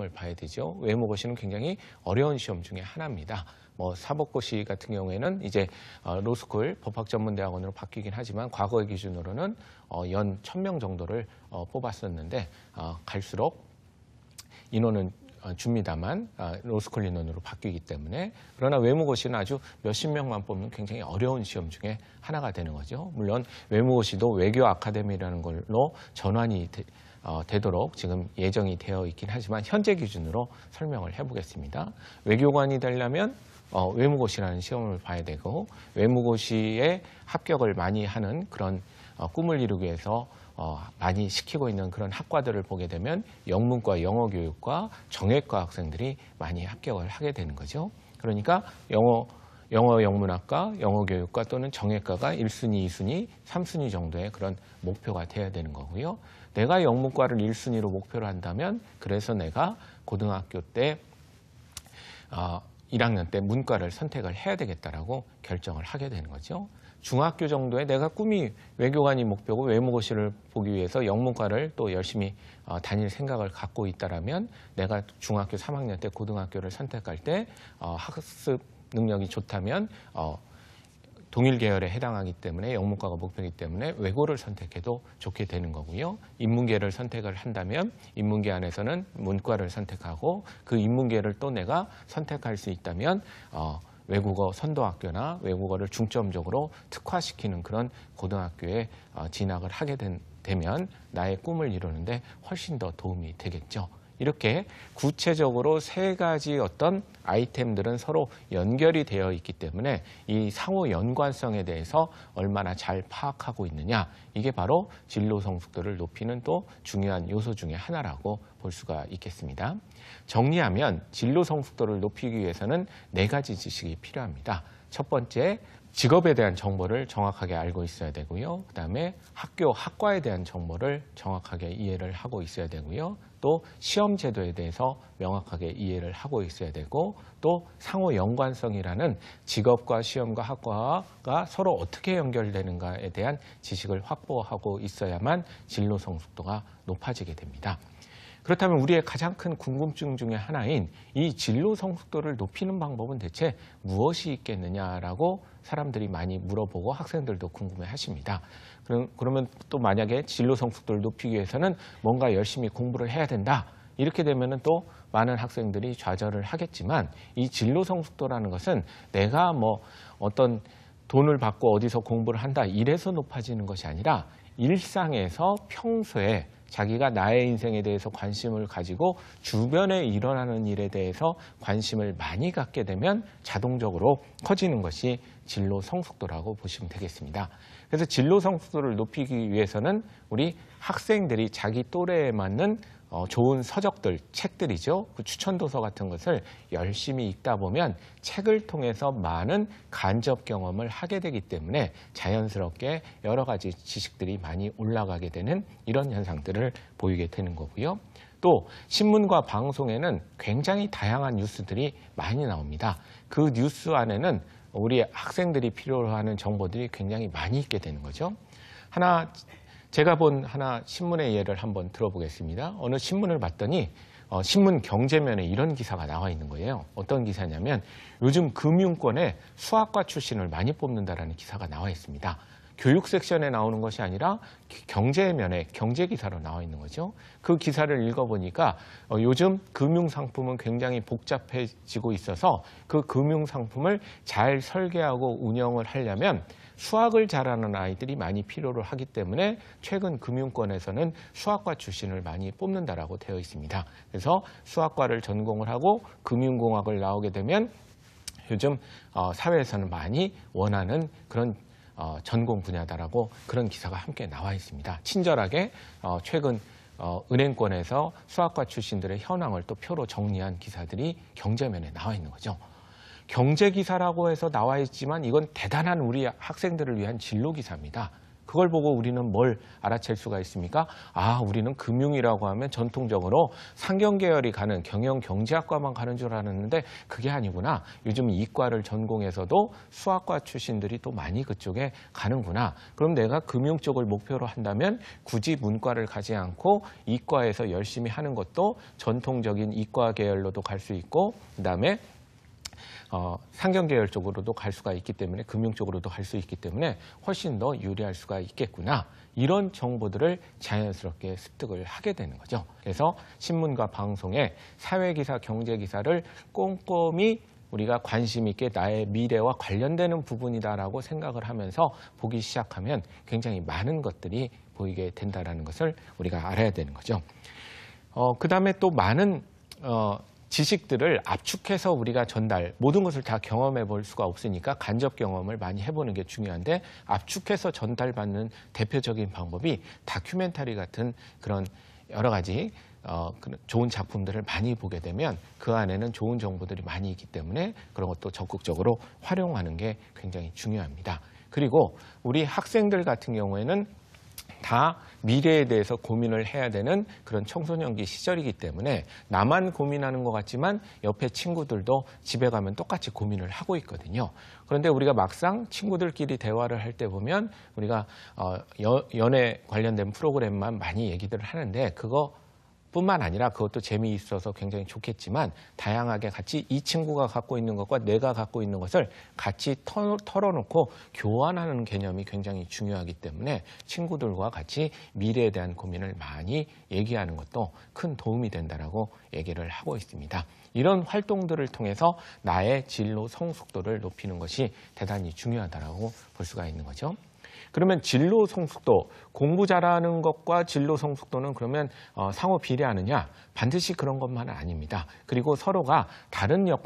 시험을 봐야 되죠. 외모고시는 굉장히 어려운 시험 중에 하나입니다. 뭐 사법고시 같은 경우에는 이제 로스쿨 법학전문대학원으로 바뀌긴 하지만 과거의 기준으로는 연 1000명 정도를 뽑았었는데 갈수록 인원은 줍니다만 로스쿨 인원으로 바뀌기 때문에 그러나 외모고시는 아주 몇십 명만 뽑는 굉장히 어려운 시험 중에 하나가 되는 거죠. 물론 외모고시도 외교 아카데미라는 걸로 전환이 되도록 지금 예정이 되어 있긴 하지만 현재 기준으로 설명을 해보겠습니다. 외교관이 되려면 외모고시라는 시험을 봐야 되고 외모고시에 합격을 많이 하는 그런 꿈을 이루기 위해서 많이 시키고 있는 그런 학과들을 보게 되면 영문과 영어교육과 정외과 학생들이 많이 합격을 하게 되는 거죠. 그러니까 영어 영문학과, 영어교육과 또는 정외과가 1순위, 2순위, 3순위 정도의 그런 목표가 돼야 되는 거고요. 내가 영문과를 1순위로 목표를 한다면 그래서 내가 고등학교 때 1학년 때 문과를 선택을 해야 되겠다라고 결정을 하게 되는 거죠. 중학교 정도에 내가 꿈이 외교관이 목표고 외모고시를 보기 위해서 영문과를 또 열심히 다닐 생각을 갖고 있다라면 내가 중학교 3학년 때 고등학교를 선택할 때 학습 능력이 좋다면 동일 계열에 해당하기 때문에 영문과가 목표이기 때문에 외고를 선택해도 좋게 되는 거고요. 인문계를 선택을 한다면 인문계 안에서는 문과를 선택하고 그 인문계를 또 내가 선택할 수 있다면 외국어 선도학교나 외국어를 중점적으로 특화시키는 그런 고등학교에 진학을 하게 되면 나의 꿈을 이루는데 훨씬 더 도움이 되겠죠. 이렇게 구체적으로 세 가지 어떤 아이템들은 서로 연결이 되어 있기 때문에 이 상호 연관성에 대해서 얼마나 잘 파악하고 있느냐, 이게 바로 진로 성숙도를 높이는 또 중요한 요소 중에 하나라고 볼 수가 있겠습니다. 정리하면 진로 성숙도를 높이기 위해서는 4가지 지식이 필요합니다. 첫 번째, 직업에 대한 정보를 정확하게 알고 있어야 되고요. 그다음에 학과에 대한 정보를 정확하게 이해를 하고 있어야 되고요. 또 시험 제도에 대해서 명확하게 이해를 하고 있어야 되고 또 상호 연관성이라는 직업과 시험과 학과가 서로 어떻게 연결되는가에 대한 지식을 확보하고 있어야만 진로 성숙도가 높아지게 됩니다. 그렇다면 우리의 가장 큰 궁금증 중에 하나인 이 진로 성숙도를 높이는 방법은 대체 무엇이 있겠느냐라고 사람들이 많이 물어보고 학생들도 궁금해 하십니다. 그러면 또 만약에 진로 성숙도를 높이기 위해서는 뭔가 열심히 공부를 해야 된다. 이렇게 되면은 또 많은 학생들이 좌절을 하겠지만 이 진로 성숙도라는 것은 내가 뭐 어떤 돈을 받고 어디서 공부를 한다 이래서 높아지는 것이 아니라 일상에서 평소에 자기가 나의 인생에 대해서 관심을 가지고 주변에 일어나는 일에 대해서 관심을 많이 갖게 되면 자동적으로 커지는 것이 진로 성숙도라고 보시면 되겠습니다. 그래서 진로 성숙도를 높이기 위해서는 우리 학생들이 자기 또래에 맞는 좋은 서적들, 책들이죠. 그 추천도서 같은 것을 열심히 읽다 보면 책을 통해서 많은 간접 경험을 하게 되기 때문에 자연스럽게 여러 가지 지식들이 많이 올라가게 되는 이런 현상들을 보이게 되는 거고요. 또 신문과 방송에는 굉장히 다양한 뉴스들이 많이 나옵니다. 그 뉴스 안에는 우리 학생들이 필요로 하는 정보들이 굉장히 많이 있게 되는 거죠. 제가 본 하나 신문의 예를 한번 들어보겠습니다. 어느 신문을 봤더니 신문 경제면에 이런 기사가 나와 있는 거예요. 어떤 기사냐면 요즘 금융권에 수학과 출신을 많이 뽑는다라는 기사가 나와 있습니다. 교육 섹션에 나오는 것이 아니라 경제면에 경제 기사로 나와 있는 거죠. 그 기사를 읽어보니까 요즘 금융상품은 굉장히 복잡해지고 있어서 그 금융상품을 잘 설계하고 운영을 하려면 수학을 잘하는 아이들이 많이 필요로 하기 때문에 최근 금융권에서는 수학과 출신을 많이 뽑는다라고 되어 있습니다. 그래서 수학과를 전공을 하고 금융공학을 나오게 되면 요즘 사회에서는 많이 원하는 그런 전공 분야다라고 그런 기사가 함께 나와 있습니다. 친절하게 최근 은행권에서 수학과 출신들의 현황을 또 표로 정리한 기사들이 경제면에 나와 있는 거죠. 경제 기사라고 해서 나와 있지만 이건 대단한 우리 학생들을 위한 진로 기사입니다. 그걸 보고 우리는 뭘 알아챌 수가 있습니까? 아, 우리는 금융이라고 하면 전통적으로 상경계열이 가는 경영경제학과만 가는 줄 알았는데 그게 아니구나. 요즘 이과를 전공해서도 수학과 출신들이 또 많이 그쪽에 가는구나. 그럼 내가 금융 쪽을 목표로 한다면 굳이 문과를 가지 않고 이과에서 열심히 하는 것도 전통적인 이과 계열로도 갈 수 있고 그다음에 상경계열 쪽으로도 갈 수가 있기 때문에 금융 쪽으로도 갈 수 있기 때문에 훨씬 더 유리할 수가 있겠구나. 이런 정보들을 자연스럽게 습득을 하게 되는 거죠. 그래서 신문과 방송에 사회기사, 경제기사를 꼼꼼히 우리가 관심 있게 나의 미래와 관련되는 부분이다라고 생각을 하면서 보기 시작하면 굉장히 많은 것들이 보이게 된다는 것을 우리가 알아야 되는 거죠. 그다음에 또 많은 지식들을 압축해서 우리가 모든 것을 다 경험해 볼 수가 없으니까 간접 경험을 많이 해보는 게 중요한데 압축해서 전달받는 대표적인 방법이 다큐멘터리 같은 그런 여러 가지 좋은 작품들을 많이 보게 되면 그 안에는 좋은 정보들이 많이 있기 때문에 그런 것도 적극적으로 활용하는 게 굉장히 중요합니다. 그리고 우리 학생들 같은 경우에는 다 미래에 대해서 고민을 해야 되는 그런 청소년기 시절이기 때문에 나만 고민하는 것 같지만 옆에 친구들도 집에 가면 똑같이 고민을 하고 있거든요. 그런데 우리가 막상 친구들끼리 대화를 할 때 보면 우리가 연애 관련된 프로그램만 많이 얘기들을 하는데 그거뿐만 아니라 그것도 재미있어서 굉장히 좋겠지만 다양하게 같이 이 친구가 갖고 있는 것과 내가 갖고 있는 것을 같이 털어놓고 교환하는 개념이 굉장히 중요하기 때문에 친구들과 같이 미래에 대한 고민을 많이 얘기하는 것도 큰 도움이 된다라고 얘기를 하고 있습니다. 이런 활동들을 통해서 나의 진로 성숙도를 높이는 것이 대단히 중요하다고 볼 수가 있는 거죠. 그러면 진로 성숙도, 공부 잘하는 것과 진로 성숙도는 그러면 상호 비례하느냐? 반드시 그런 것만은 아닙니다. 그리고 서로가 다른 역할